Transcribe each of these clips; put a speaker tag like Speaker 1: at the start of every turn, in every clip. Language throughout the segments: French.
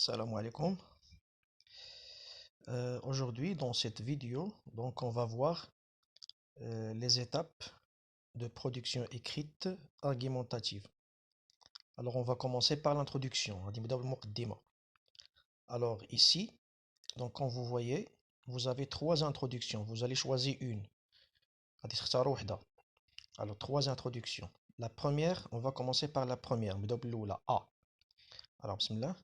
Speaker 1: Salam alaikum. Aujourd'hui, dans cette vidéo, on va voir les étapes de production écrite argumentative. Alors, on va commencer par l'introduction. Alors, ici, comme vous voyez, vous avez trois introductions. Vous allez choisir une. Alors, trois introductions. La première, on va commencer par la première. La A. Alors, bismillah.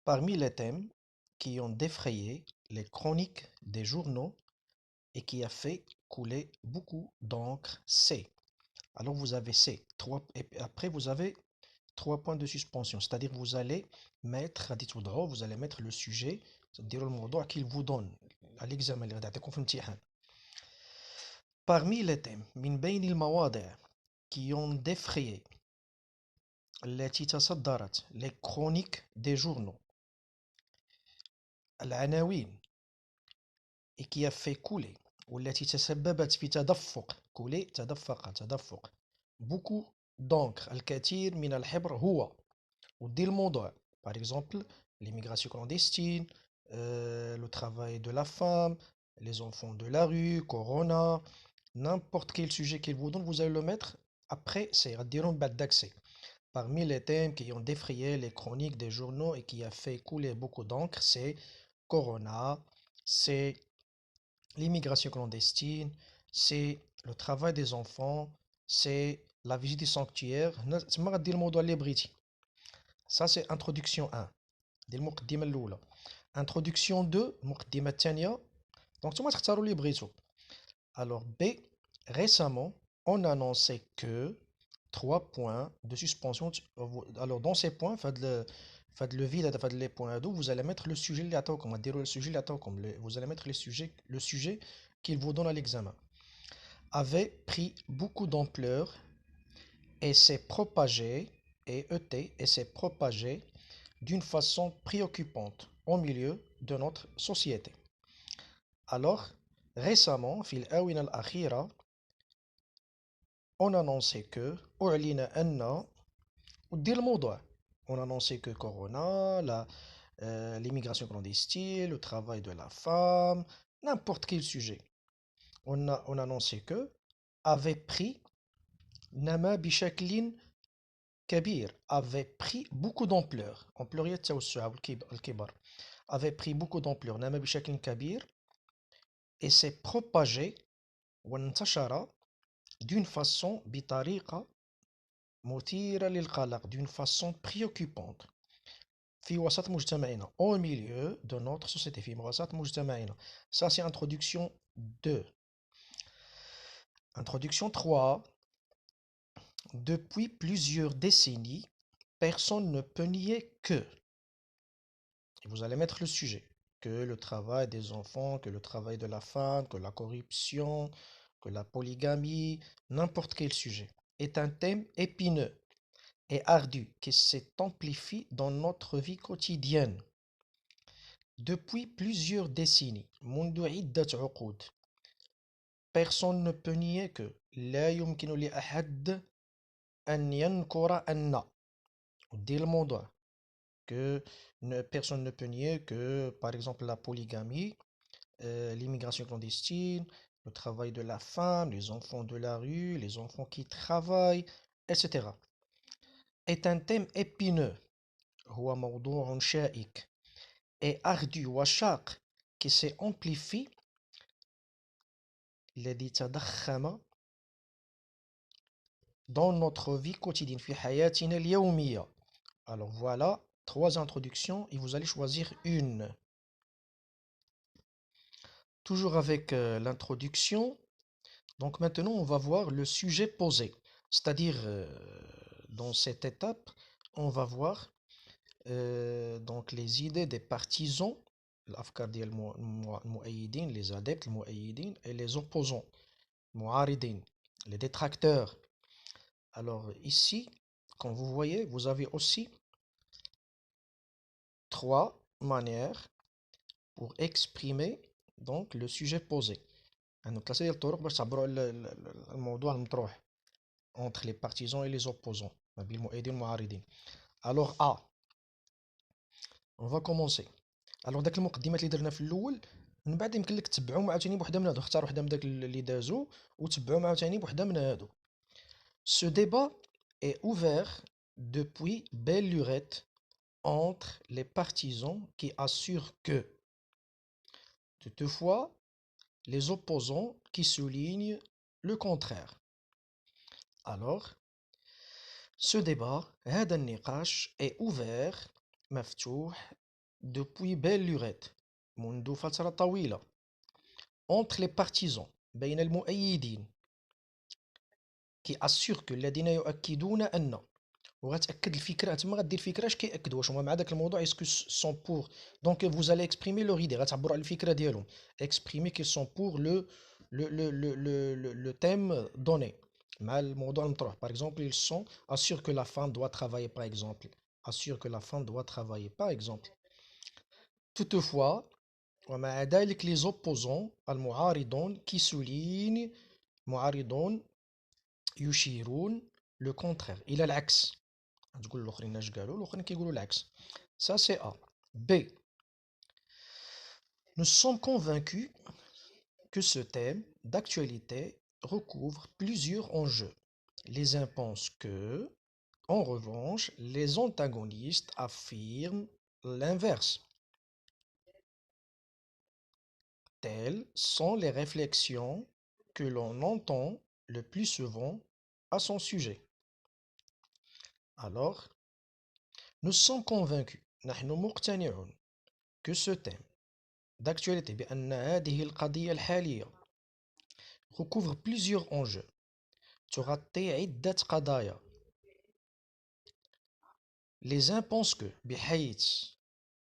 Speaker 1: Parmi les thèmes qui ont défrayé les chroniques des journaux et qui a fait couler beaucoup d'encre, c'est. Alors vous avez C, et après vous avez trois points de suspension, c'est-à-dire vous allez mettre, vous allez mettre le sujet, c'est-à-dire le mot qu'il vous donne à l'examen, parmi les thèmes, من بين المواضيع qui ont défrayé التي تصدرت les chroniques des journaux العناوين et qui a fait couler والتي تسببت في تدفق couler تدفق beaucoup d'encre الكثير من الحبر هو ودي الموضوع par exemple l'immigration clandestine, le travail de la femme, les enfants de la rue, Corona, n'importe quel sujet qu'il vous donne, vous allez le mettre après, c'est d'accès. Parmi les thèmes qui ont défrayé les chroniques des journaux et qui a fait couler beaucoup d'encre, c'est Corona, c'est l'immigration clandestine, c'est le travail des enfants, c'est la visite du sanctuaire. Ça, c'est introduction 1. Introduction 2. Donc, tu تختاروا اللي بغيتو. Alors, B. Récemment, on a annoncé que 3 points de suspension. Alors, dans ces points, faites le vide, faites les points d'eau, vous allez mettre le sujet, vous allez mettre le sujet qu'il vous donne à l'examen. Avait pris beaucoup d'ampleur et s'est propagé, et s'est propagé d'une façon préoccupante au milieu de notre société. Alors, récemment, في الآونة الأخيرة, on a annoncé que أعلن أن ودير الموضوع on a annoncé que Corona, l'immigration clandestine, le travail de la femme, n'importe quel sujet. On a annoncé que avait pris نما بشكل كبير, avait pris beaucoup d'ampleur. En pluriel, التوسع الكبر. Avait pris beaucoup d'ampleur. نما بشكل كبير et s'est propagé وانتشر d'une façon بطريقة مثيرة للقلق, d'une façon préoccupante. في وسط مجتمعنا, au milieu de notre société. في وسط مجتمعنا. Ça, c'est introduction 2. Introduction 3. Depuis plusieurs décennies, personne ne peut nier que. Et vous allez mettre le sujet. Que le travail des enfants, que le travail de la femme, que la corruption, que la polygamie, n'importe quel sujet, est un thème épineux et ardu qui s'est amplifié dans notre vie quotidienne. Depuis plusieurs décennies, منذ عدة عقود, personne ne peut nier que لا يمكن لأحد أن ينكر أن ودير الموضوع que personne ne peut nier que par exemple la polygamie, l'immigration clandestine, le travail de la femme, les enfants de la rue, les enfants qui travaillent, etc. est un thème épineux هو موضوع شائك et ardu وشاق qui s'est amplifié الذي تضخم dans notre vie quotidienne في حياتنا اليومية. Alors voilà, 3 introductions et vous allez choisir une. Toujours avec l'introduction. Donc maintenant, on va voir le sujet posé. C'est-à-dire, dans cette étape, on va voir donc les idées des partisans, l'afkar ديال المؤيدين, les adeptes, المؤيدين, et les opposants, المعارضين, les détracteurs. Alors ici, comme vous voyez, vous avez aussi 3 manières pour exprimer donc le sujet posé. يعني ثلاثة ديال الطرق باش تعبروا على الموضوع المطروح entre les partisans et les opposants ما بين المؤيدين والمعارضين. Alors A, On va commencer. Alors داك المقدمات اللي درنا في الاول من بعد يمكن لك تتبعهم عاوتاني بوحده من هادو، اختار وحده من داك اللي دازو وتبعهم عاوتاني بوحده من هادو. Ce débat est ouvert depuis belle lurette entre les partisans qui assurent que, toutefois, les opposants qui soulignent le contraire. Alors, ce débat, هذا النقاش est ouvert مفتوح depuis belle lurette منذ فترة طويلة entre les partisans بين المؤيدين qui assurent que الذين يؤكدون أن وغتأكد الفكرة تما غدير الفكرة اش كيأكدوا واش هما مع داك الموضوع اسكو سون بور دونك vous allez exprimer leur idée غتعبروا على الفكرة ديالهم exprimer qu'ils sont pour le thème donné مع الموضوع المطروح par exemple ils sont assurent que la femme doit travailler par exemple assurent que la femme doit travailler par exemple toutefois ومع ذلك les opposants المعارضون qui soulignent معارضون يشيرون le contraire إلى العكس تقول الاخرين اش قالوا الاخرين كيقولوا العكس ça c'est A. B. Nous sommes convaincus que ce thème d'actualité recouvre plusieurs enjeux. Les uns pensent que, en revanche, les antagonistes affirment l'inverse. Telles sont les réflexions que l'on entend le plus souvent à son sujet. Alors, nous sommes convaincus, نحن مقتنعون que ce thème d'actualité بأن هذه القضية الحالية recouvre plusieurs enjeux تغطي عدة قضايا. Les uns pensent que بحيث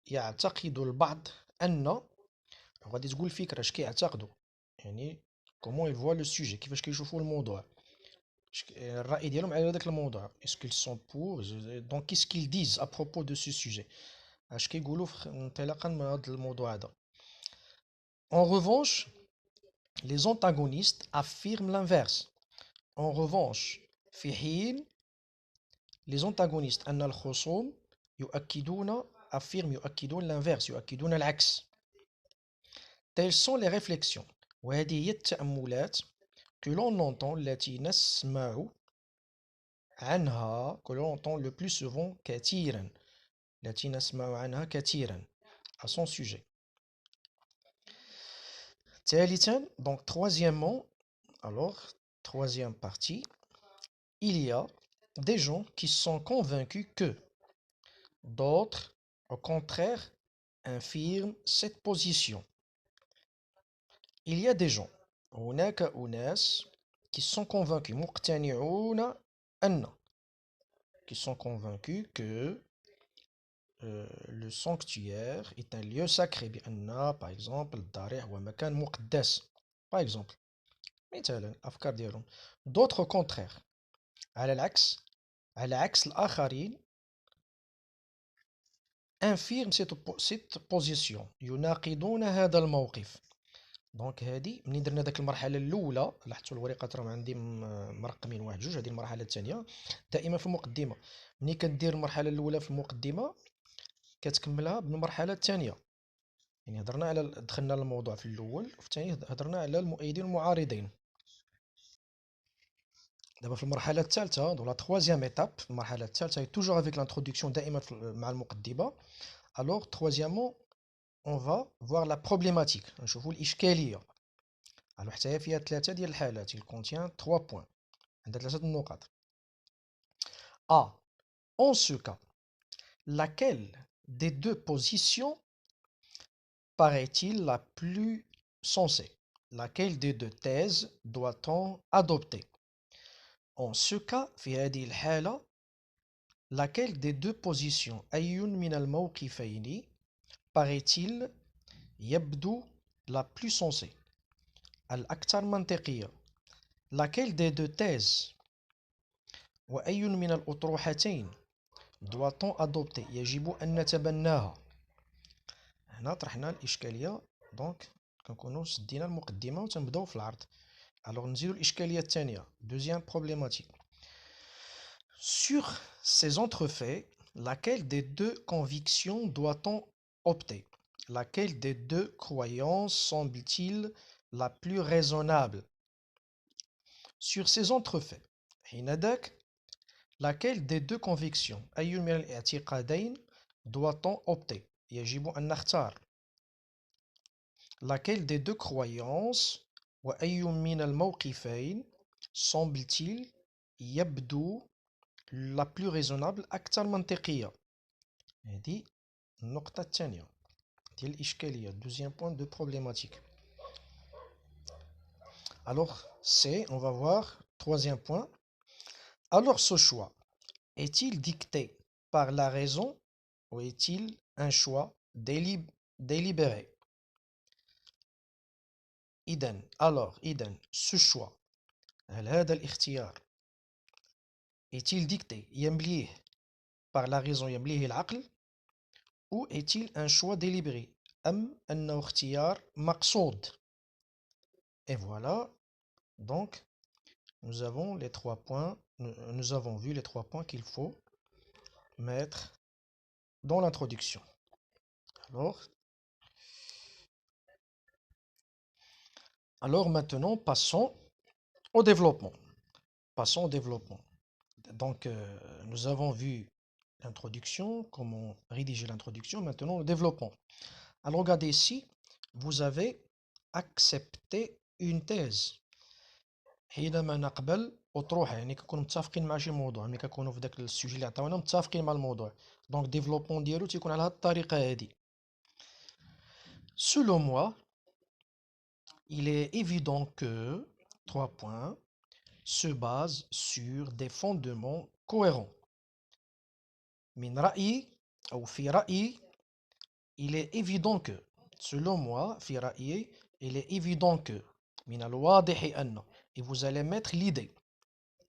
Speaker 1: يعتقد البعض أن غادي تقول الفكرة اش كيعتقدوا يعني comment ils voient le sujet كيفاش كيشوفوا الموضوع الرأي ديالهم على هذاك الموضوع est-ce qu'ils sont pour donc qu'est-ce qu'ils disent à propos de ce sujet اش كيقولوا انطلاقا من هذا الموضوع هذا. En revanche, les antagonistes affirment l'inverse. En revanche, في حين les antagonistes أن الخصوم يؤكدون يؤكدون l'inverse يؤكدون العكس. Telles sont les réflexions وهذه هي التأملات que l'on entend التي نسمع عنها que l'on entend le plus souvent كثيرا التي نسمع عنها كثيرا à son sujet. ثالثا donc troisièmement alors troisième partie il y a des gens qui sont convaincus que d'autres au contraire infirment cette position. Il y a des gens هناك أناس qui sont convaincus مقتنعون أن qui sont convaincus que le sanctuaire est un lieu sacré بأن par exemple الضريح هو مكان مقدس par exemple مثالا الأفكار ديالهم. d'autres au contraire على عكس الآخرين infirment cette position يناقضون هذا الموقف. دونك هادي منين درنا داك المرحله الاولى لاحظتوا الورقات راهم عندي مرقمين واحد جوج هذه المرحله الثانيه دائما في المقدمه ملي كدير المرحله الاولى في المقدمه كتكملها بالمرحله الثانيه يعني هضرنا على دخلنا للموضوع في الاول وفي الثاني هضرنا على المؤيدين والمعارضين. دابا في المرحله الثالثه دو لا ترويزيام ايتاب المرحله الثالثه هي توجور افيك لانتروداكسيون دائما مع المقدمه. الوغ ترويزيامون on va voir la problématique نشوفوا الإشكالية. alors حتى هي فيها ثلاثة ديال الحالات il contient 3 points عندها ثلاثة النقاط. A. En ce cas, laquelle des deux positions paraît-il la plus sensée? Laquelle des deux thèses doit-on adopter? En ce cas في هذه الحالة laquelle des deux positions أي من الموقفين paraît-il يبدو la plus sensée الأكثر منطقية. laquelle des deux thèses وأي من الأطروحتين doit-on adopter يجب أن نتبناها. هنا طرحنا الإشكالية دونك كنكونو سدينا المقدمة وتنبداو في العرض. alors نزيدو الإشكالية الثانية deuxième problématique. Sur ces entrefaits Laquelle des deux convictions doit-on opter? Laquelle des deux croyances semble-t-il la plus raisonnable? Sur ces entrefaits, حينذاك, laquelle des deux convictions أي من الاعتقادين doit-on opter؟ يجب أن نختار. Laquelle des deux croyances وأي من الموقفين semble-t-il يبدو la plus raisonnable أكثر منطقية؟ هذه النقطة الثانية ديال الإشكالية, deuxième point de problématique. Alors, on va voir, troisième point. Alors, ce choix est-il dicté par la raison ou est-il un choix délibéré? إذن ce choix, هل هذا الاختيار est-il dicté يمليه par la raison يمليه العقل ou est-il un choix délibéré أم أنه اختيار مقصود? Et voilà, donc nous avons les trois points, nous avons vu les trois points qu'il faut mettre dans l'introduction. Alors maintenant, passons au développement. Passons au développement. Donc, nous avons vu l'introduction, comment rédiger l'introduction, maintenant le développement. Alors, regardez ici, vous avez accepté une thèse. حينما نقبل أطروحة يعني كنكونوا متفقين مع شي موضوع, ملي كنكونوا في داك السوجي اللي عطاونا متفقين مع الموضوع. دونك ديفلوبمون ديالو تيكون على هاد الطريقة هادي. Selon moi, il est évident que, trois points, se base sur des fondements cohérents. من رأيي أو في رأيي, il est évident que, selon moi, في رأيي, il est évident que, من الواضح أن, et vous allez mettre l'idée.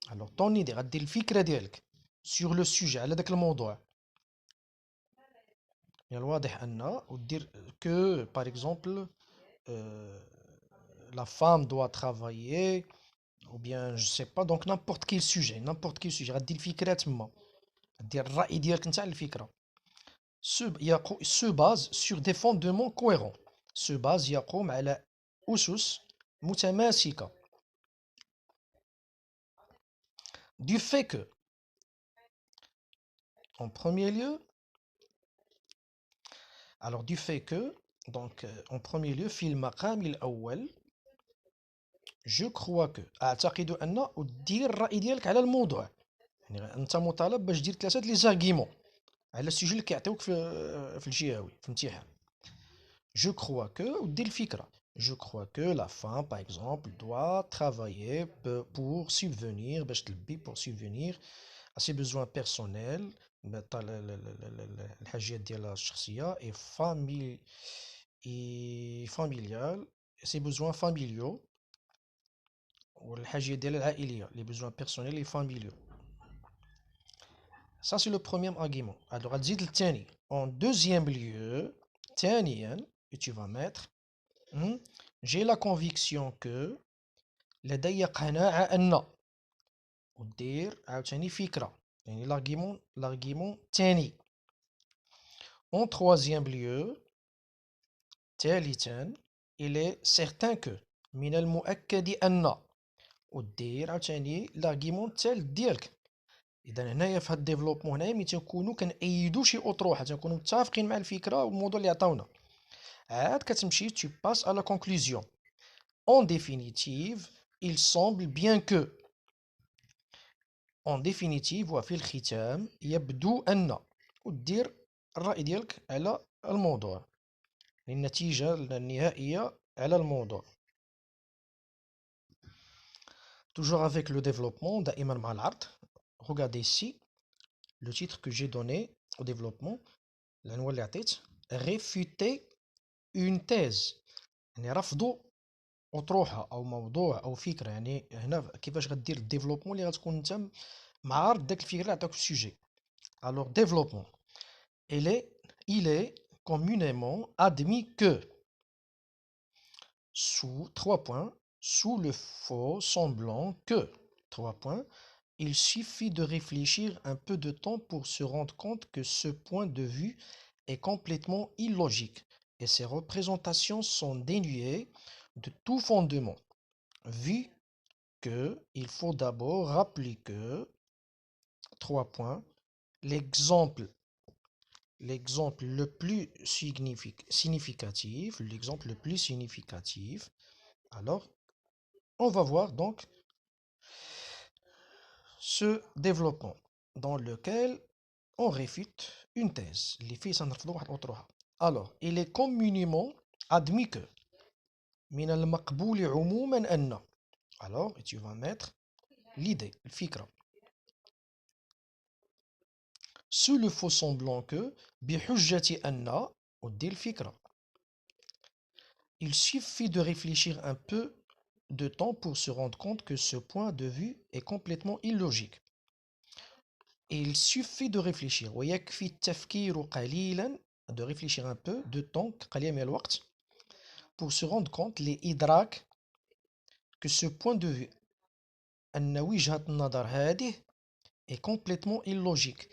Speaker 1: Alors ton idée, غدير الفكرة ديالك sur le sujet على داك الموضوع. من الواضح أن ودير que, par exemple, la femme doit travailler, ou bien je sais pas, donc n'importe quel sujet غدير الفكرة تما, غدير الرأي ديالك نتاع الفكرة. se base sur des fondements cohérents. Se base يقوم على أسس متماسكة. Du fait que, en premier lieu, alors du fait que, donc en premier lieu, في المقام الأول, je crois que, أعتقد أن, ودير الرأي ديالك على الموضوع. يعني أنت مطالب باش دير 3 لي زارغيمون على السوجي اللي كيعطيوك في الجهوي في الامتحان. Je crois que, ودير الفكرة. Je crois que la femme, par exemple, doit travailler pour subvenir, باش تلبي, pour subvenir à ses besoins personnels, الحاجات ديالها الشخصية et familiales, ses besoins familiaux والحاجات ديالها العائلية, les besoins personnels et familiaux. Ça c'est le premier argument. Alors غتزيد الثاني. En deuxième lieu, ثانيا, et tu vas mettre j'ai la conviction que لدي قناعة أن, ودير عاوتاني فكرة, يعني l'argument الثاني. En troisième lieu, ثالثا, il est certain que من المؤكد أن, ودير عاوتاني l'argument الثالث ديالك. إذا هنايا في هاد الديفلوبمون هنايا ملي تنكونو كنأيدو شي أطروحة, تنكونو متفقين مع الفكرة والموضوع اللي عطاونا, عاد كتمشي tu passes à la conclusion. En définitive, il semble bien que. En définitive, وفي الختام, يبدو أن, ودير الرأي ديالك على الموضوع, النتيجة النهائية على الموضوع. Toujours avec le développement, دائما مع العرض. Regardez ici, le titre que j'ai donné au développement, العنوان اللي عطيت, réfuter une thèse, يعني رفض أطروحة أو موضوع أو فكرة. يعني هنا كيفاش غدير الديفلوبمون اللي غتكون انت معارض داك الفكرة اللي عطاك في السوجي. Alors développement, il est communément admis que, sous 3 points, sous le faux semblant que, 3 points, Il suffit de réfléchir un peu de temps pour se rendre compte que ce point de vue est complètement illogique et ces représentations sont dénuées de tout fondement, vu que il faut d'abord rappeler que, trois points, l'exemple l'exemple le plus significatif, alors on va voir donc ce développement dans lequel on réfute une thèse. Les filles s'en alors, il est communément admis que من المقبول عموما أن alors et tu vas mettre l'idée, le fikra, sous le faux semblant que بحجة أن ودي الفكرة. Il suffit de réfléchir un peu de temps pour se rendre compte que ce point de vue est complètement illogique. Et il suffit de réfléchir. ويكفي التفكير قليلا, de réfléchir un peu de temps قليل من الوقت pour se rendre compte لإدراك que ce point de vue أن وجهة النظر هذه est complètement illogique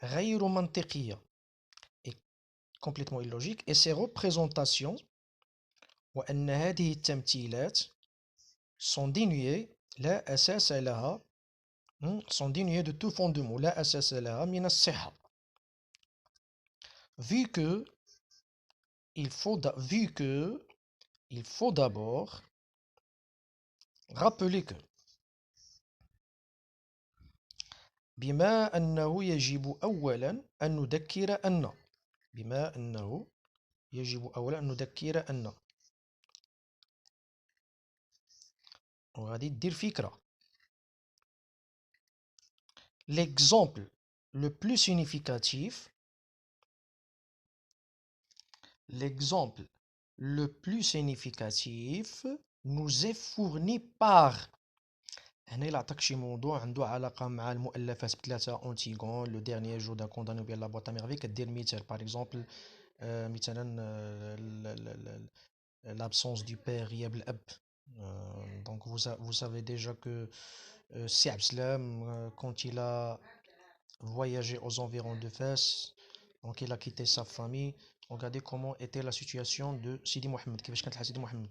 Speaker 1: غير منطقية est complètement illogique et ses représentations وأن هذه التمثيلات sont dénuées لا أساس لها sont dénuées de tout fondement لا أساس لها من الصحة vu que il faut d'abord rappeler que بما أنه يجب أولا أن نذكر أن بما أنه يجب أولا أن نذكر أن وغادي دير فكرة. L'exemple le plus significatif l'exemple le plus significatif nous est fourni par هنا إلا عطاك شي موضوع عنده علاقة مع المؤلفات بثلاثة أونتيغون لو ديرنيي جو دان كونداني بيان لا بواط ميرفي كدير مثال باغ اكزومبل مثلا l'absence du père غياب الأب. Donc vous savez déjà que Si Abslam, quand il a voyagé aux environs de Fès, donc il a quitté sa famille, regardez comment était la situation de Sidi Mohamed. كيفاش كانت Sidi Mohamed.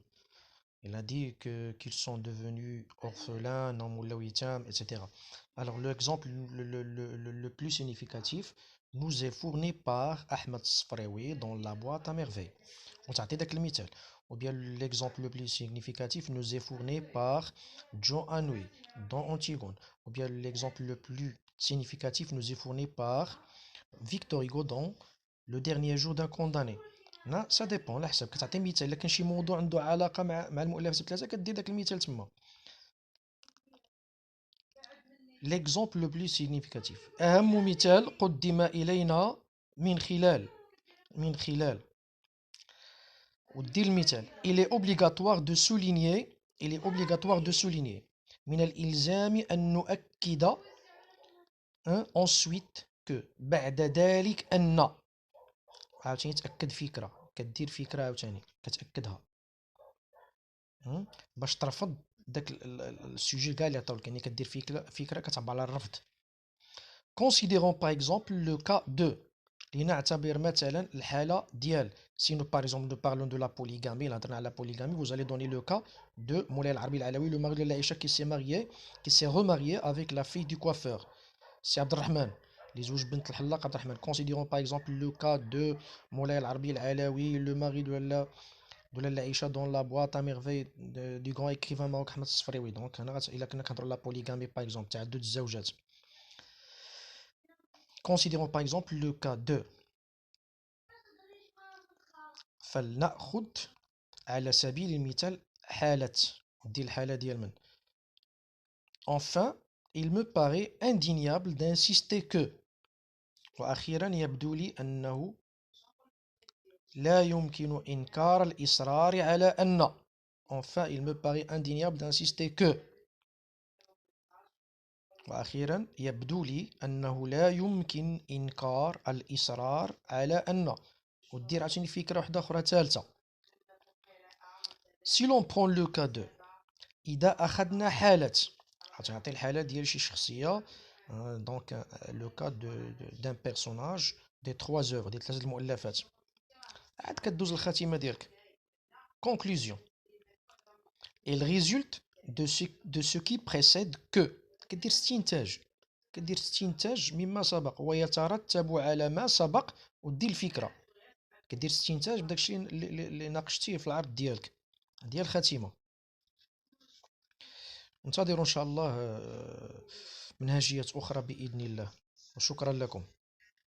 Speaker 1: Il a dit qu'ils sont devenus orphelins, non moulaou yitam, etc. Alors l'exemple le plus significatif nous est fourni par Ahmed Sfraoui dans La boîte à merveilles. On s'arrête ذاك المثال. Ou bien l'exemple le plus significatif nous est fourni par John Anouilh dans Antigone. Ou bien l'exemple le plus significatif nous est fourni par Victor Hugo dans Le dernier jour d'un condamné. لا سا ديبون على حسب كتعطي مثال الا كان شي موضوع عنده علاقه مع المؤلفات الثلاثه كدير داك المثال تما. L'exemple le plus significatif اهم مثال قدم الينا من خلال ودي المثال il est obligatoire de souligner من الإلزام أن نؤكد ensuite que بعد ذلك أن عاوتاني تأكد فكرة كدير فكرة عاوتاني كتأكدها باش ترفض داك السوجي كاع اللي عطاولك يعني كدير فكرة كتعبر على الرفض. Considérons par exemple le cas de لنعتبر مثلا الحالة ديال si nous par exemple nous parlons de la polygamie هضرنا على la polygamie vous allez donner le cas de مولاي العربي العلوي le mari de Aïcha qui s'est remarié avec la fille du coiffeur c'est Abdelrahman اللي زوج بنت الحلاق عبد الرحمن. Considérons par exemple le cas de مولاي العربي العلوي le mari de la Aïcha dans la boîte à merveilles du grand écrivain marocain Ahmed Sfraoui. Donc هنا إلا كنا كنهضروا la polygamie par exemple تعدد الزوجات. Considérons par exemple le cas de فلنأخذ على سبيل المثال حالة دي الحالة ديال من. Enfin, il me paraît indéniable d'insister que وأخيرا يبدو لي أنه لا يمكن إنكار الإصرار على أن. Enfin, il me paraît indéniable d'insister que وأخيرا يبدو لي أنه لا يمكن إنكار الإصرار على أن ودير عشان فكرة واحدة أخرى ثالثة. Si l'on prend le cas de إذا أخذنا حالة غتعطي الحالة ديال شي شخصية. دونك لو كا دان بيرسوناج دي 3 اوفر ديال 3 المؤلفات. عاد كدوز الخاتمة ديالك. كونكلوزيون. Il résulte de ce qui précède que كدير استنتاج. كدير استنتاج مما سبق ويترتب على ما سبق ودير الفكرة. كدير استنتاج بداكشي اللي ناقشتيه في العرض ديالك ديال الخاتمة. ننتظر إن شاء الله منهجيات أخرى بإذن الله، وشكرا لكم.